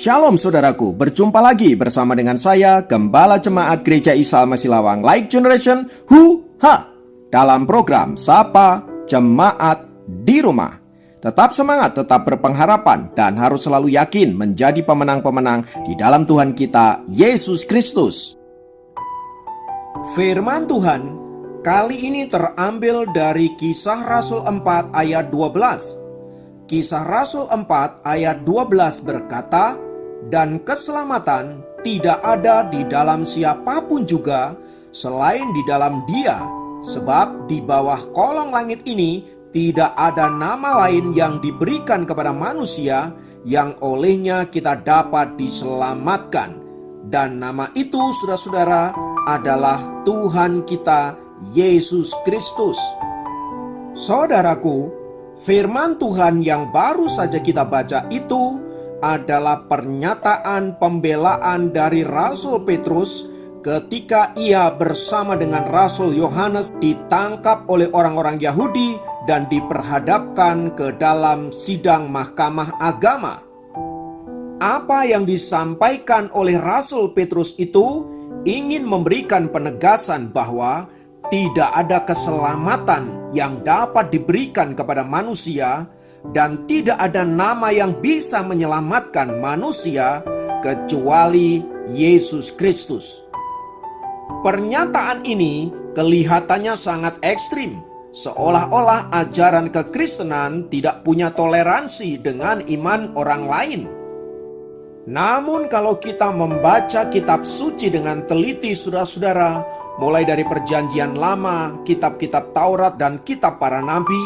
Shalom saudaraku, berjumpa lagi bersama dengan saya, Gembala Jemaat Gereja Isa Al-Masih Lawang Light Generation dalam program Sapa Jemaat di Rumah. Tetap semangat, tetap berpengharapan, dan harus selalu yakin menjadi pemenang-pemenang di dalam Tuhan kita, Yesus Kristus. Firman Tuhan kali ini terambil dari Kisah Rasul 4 ayat 12. Kisah Rasul 4 ayat 12 berkata, "Dan keselamatan tidak ada di dalam siapapun juga selain di dalam Dia, sebab di bawah kolong langit ini tidak ada nama lain yang diberikan kepada manusia yang olehnya kita dapat diselamatkan. Dan nama itu, saudara-saudara, adalah Tuhan kita, Yesus Kristus." Saudaraku, firman Tuhan yang baru saja kita baca itu adalah pernyataan pembelaan dari Rasul Petrus ketika ia bersama dengan Rasul Yohanes ditangkap oleh orang-orang Yahudi dan diperhadapkan ke dalam sidang mahkamah agama. Apa yang disampaikan oleh Rasul Petrus itu ingin memberikan penegasan bahwa tidak ada keselamatan yang dapat diberikan kepada manusia dan tidak ada nama yang bisa menyelamatkan manusia kecuali Yesus Kristus. Pernyataan ini kelihatannya sangat ekstrim, seolah-olah ajaran kekristenan tidak punya toleransi dengan iman orang lain. Namun kalau kita membaca kitab suci dengan teliti, saudara-saudara, mulai dari perjanjian lama, kitab-kitab Taurat dan kitab para nabi,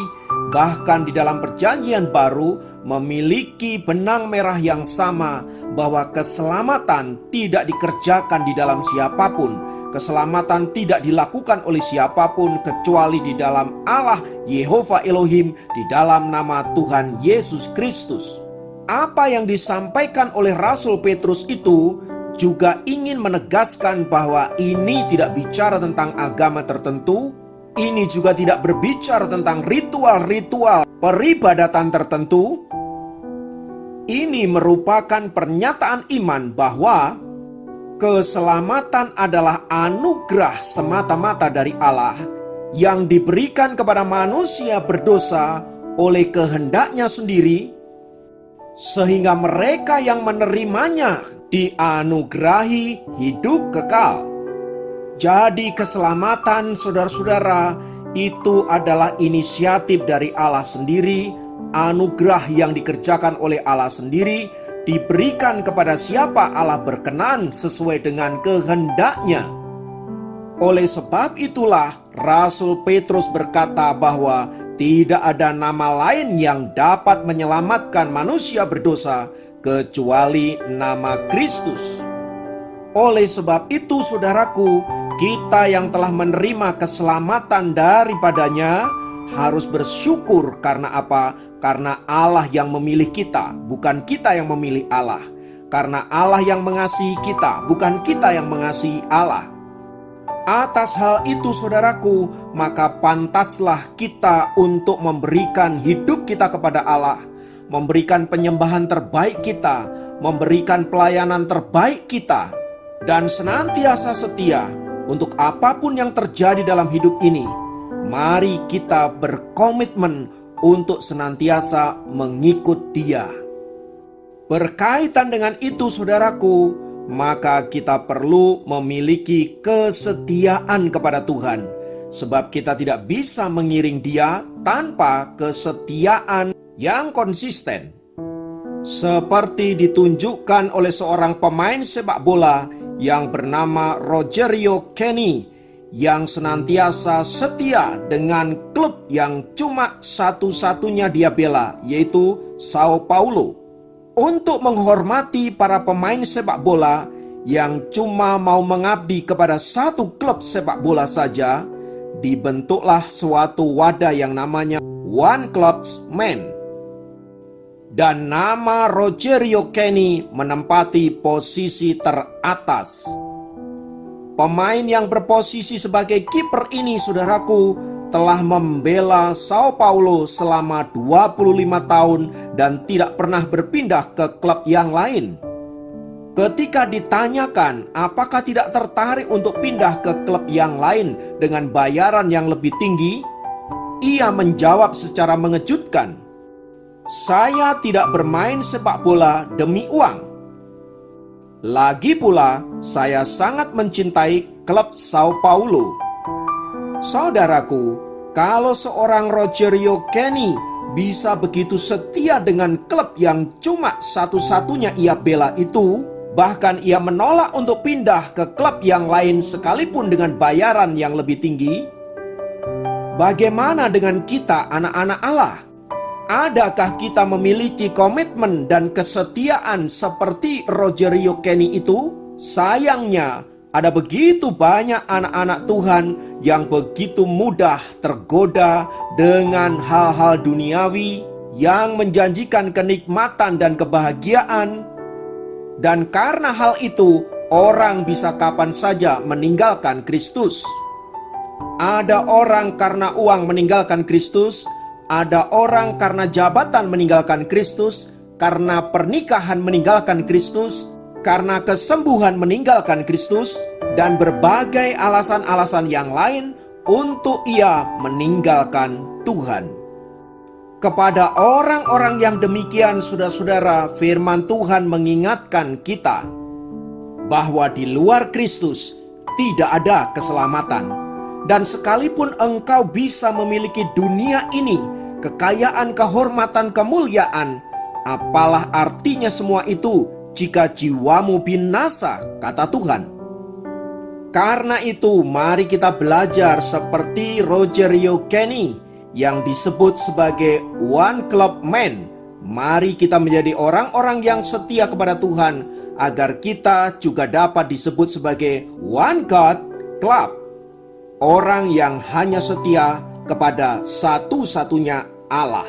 bahkan di dalam perjanjian baru memiliki benang merah yang sama bahwa keselamatan tidak dikerjakan di dalam siapapun. Keselamatan tidak dilakukan oleh siapapun kecuali di dalam Allah Yehova Elohim, di dalam nama Tuhan Yesus Kristus. Apa yang disampaikan oleh Rasul Petrus itu juga ingin menegaskan bahwa ini tidak bicara tentang agama tertentu. Ini juga tidak berbicara tentang ritual-ritual peribadatan tertentu. Ini merupakan pernyataan iman bahwa keselamatan adalah anugerah semata-mata dari Allah yang diberikan kepada manusia berdosa oleh kehendaknya sendiri, sehingga mereka yang menerimanya dianugerahi hidup kekal. Jadi keselamatan, saudara-saudara, itu adalah inisiatif dari Allah sendiri, anugerah yang dikerjakan oleh Allah sendiri, diberikan kepada siapa Allah berkenan sesuai dengan kehendaknya. Oleh sebab itulah Rasul Petrus berkata bahwa tidak ada nama lain yang dapat menyelamatkan manusia berdosa kecuali nama Kristus. Oleh sebab itu, saudaraku, kita yang telah menerima keselamatan daripadanya harus bersyukur. Karena apa? Karena Allah yang memilih kita, bukan kita yang memilih Allah. Karena Allah yang mengasihi kita, bukan kita yang mengasihi Allah. Atas hal itu, saudaraku, maka pantaslah kita untuk memberikan hidup kita kepada Allah, memberikan penyembahan terbaik kita, memberikan pelayanan terbaik kita, dan senantiasa setia untuk apapun yang terjadi dalam hidup ini. Mari kita berkomitmen untuk senantiasa mengikut Dia. Berkaitan dengan itu, saudaraku, maka kita perlu memiliki kesetiaan kepada Tuhan, sebab kita tidak bisa mengiring Dia tanpa kesetiaan yang konsisten. Seperti ditunjukkan oleh seorang pemain sepak bola yang bernama Rogerio Kenny, yang senantiasa setia dengan klub yang cuma satu-satunya dia bela, yaitu Sao Paulo. Untuk menghormati para pemain sepak bola yang cuma mau mengabdi kepada satu klub sepak bola saja, dibentuklah suatu wadah yang namanya One Club's Men. Dan nama Rogerio Kenny menempati posisi teratas. Pemain yang berposisi sebagai kiper ini, saudaraku, telah membela Sao Paulo selama 25 tahun dan tidak pernah berpindah ke klub yang lain. Ketika ditanyakan apakah tidak tertarik untuk pindah ke klub yang lain dengan bayaran yang lebih tinggi, ia menjawab secara mengejutkan, "Saya tidak bermain sepak bola demi uang. Lagi pula, saya sangat mencintai klub Sao Paulo." Saudaraku, kalau seorang Rogerio Kenny bisa begitu setia dengan klub yang cuma satu-satunya ia bela itu, bahkan ia menolak untuk pindah ke klub yang lain sekalipun dengan bayaran yang lebih tinggi, bagaimana dengan kita anak-anak Allah? Adakah kita memiliki komitmen dan kesetiaan seperti Rogerio Kenny itu? Sayangnya, ada begitu banyak anak-anak Tuhan yang begitu mudah tergoda dengan hal-hal duniawi yang menjanjikan kenikmatan dan kebahagiaan. Dan karena hal itu, orang bisa kapan saja meninggalkan Kristus. Ada orang karena uang meninggalkan Kristus, ada orang karena jabatan meninggalkan Kristus, karena pernikahan meninggalkan Kristus, karena kesembuhan meninggalkan Kristus, dan berbagai alasan-alasan yang lain untuk ia meninggalkan Tuhan. Kepada orang-orang yang demikian, saudara-saudara, firman Tuhan mengingatkan kita bahwa di luar Kristus tidak ada keselamatan. Dan sekalipun engkau bisa memiliki dunia ini, kekayaan, kehormatan, kemuliaan, apalah artinya semua itu jika jiwamu binasa, kata Tuhan. Karena itu, mari kita belajar seperti Rogerio Kenny yang disebut sebagai One Club Man. Mari kita menjadi orang-orang yang setia kepada Tuhan, agar kita juga dapat disebut sebagai One God Club. Orang yang hanya setia kepada satu-satunya Allah.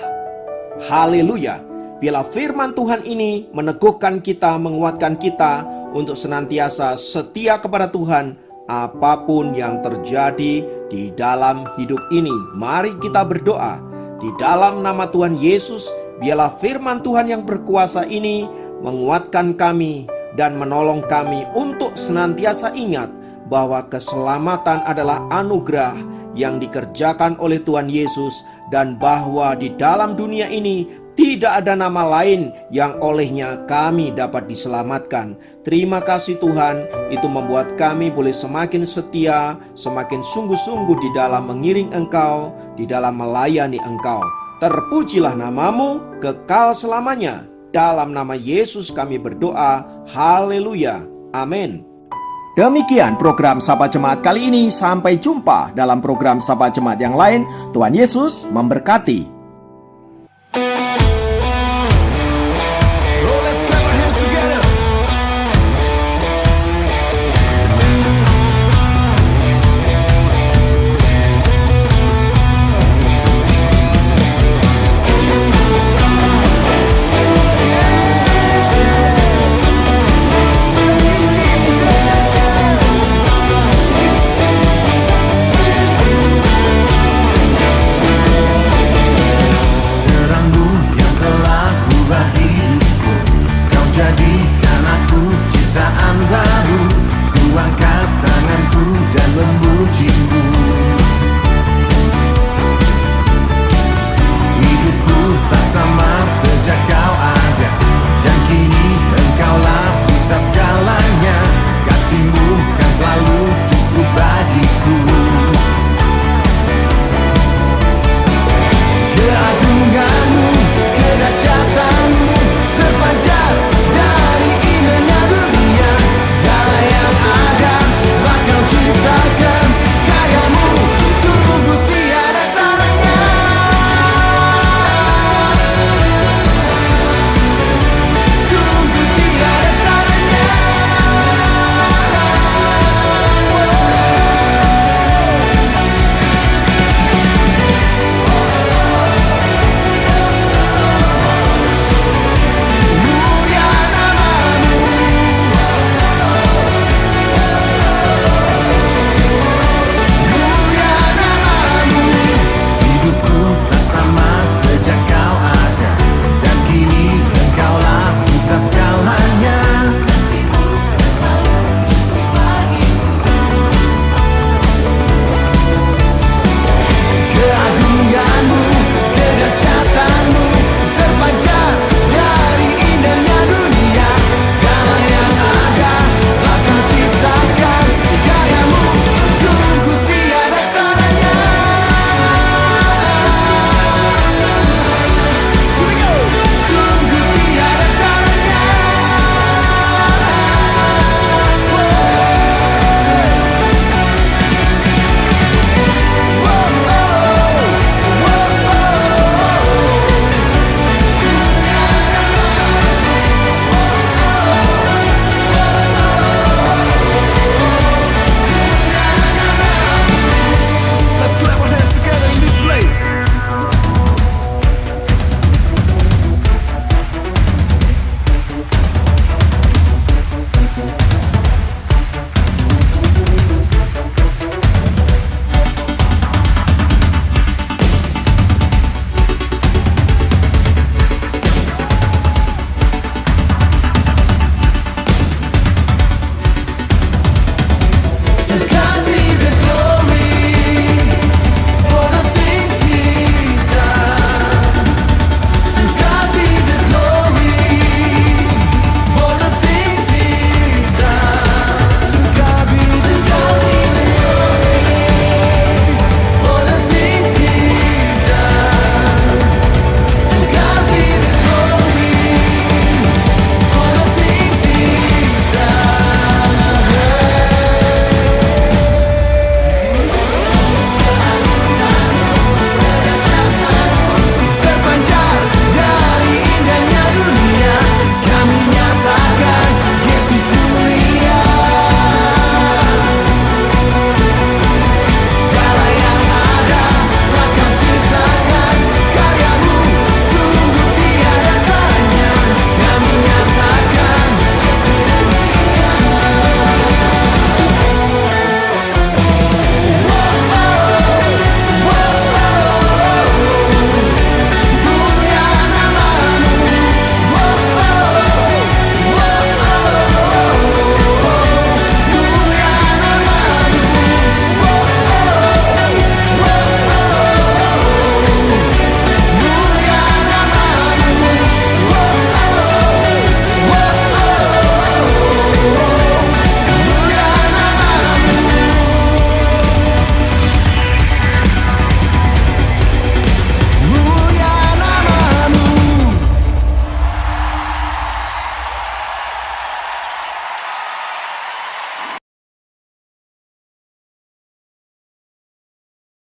Haleluya. Bila firman Tuhan ini meneguhkan kita, menguatkan kita untuk senantiasa setia kepada Tuhan, apapun yang terjadi di dalam hidup ini. Mari kita berdoa. Di dalam nama Tuhan Yesus, biarlah firman Tuhan yang berkuasa ini menguatkan kami dan menolong kami untuk senantiasa ingat bahwa keselamatan adalah anugerah yang dikerjakan oleh Tuhan Yesus, dan bahwa di dalam dunia ini tidak ada nama lain yang olehnya kami dapat diselamatkan. Terima kasih Tuhan, itu membuat kami boleh semakin setia, semakin sungguh-sungguh di dalam mengiring Engkau, di dalam melayani Engkau. Terpujilah namamu kekal selamanya. Dalam nama Yesus kami berdoa. Haleluya. Amin. Demikian program Sapa Jemaat kali ini. Sampai jumpa dalam program Sapa Jemaat yang lain. Tuhan Yesus memberkati.